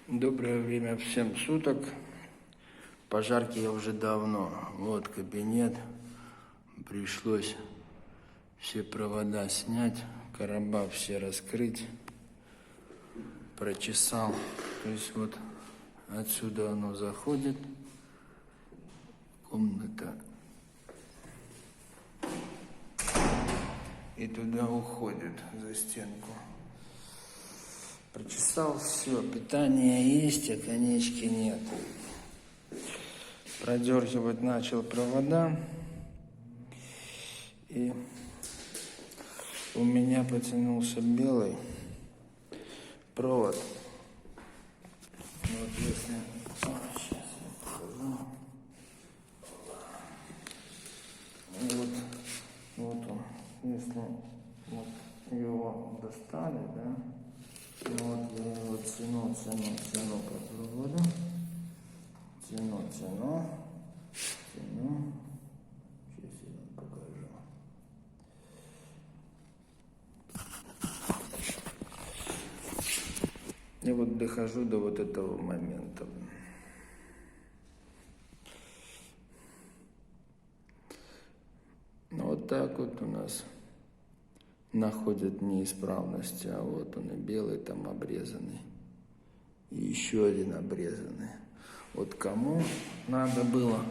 Доброе время всем суток. Пожарки я уже давно. Вот кабинет. Пришлось все провода снять, короба все раскрыть. Прочесал. То есть вот отсюда оно заходит. Комната. И туда уходит за стенку. Прочесал все, питание есть, а конечки нет. Продергивать начал провода. И у меня потянулся белый провод. Вот если... сейчас я покажу. Вот он. Если вот его достали, да? Вот я его тяну по проводу. Тяну. Сейчас я вам покажу. И вот дохожу до вот этого момента. Вот так вот у нас находят неисправности, а вот он и белый там обрезанный, и еще один обрезанный. Вот кому надо было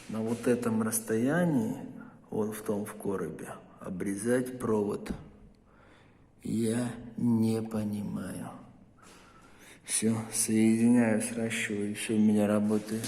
на вот этом расстоянии, вот в коробе, обрезать провод, я не понимаю. Все, соединяю, сращиваю, и все у меня работает.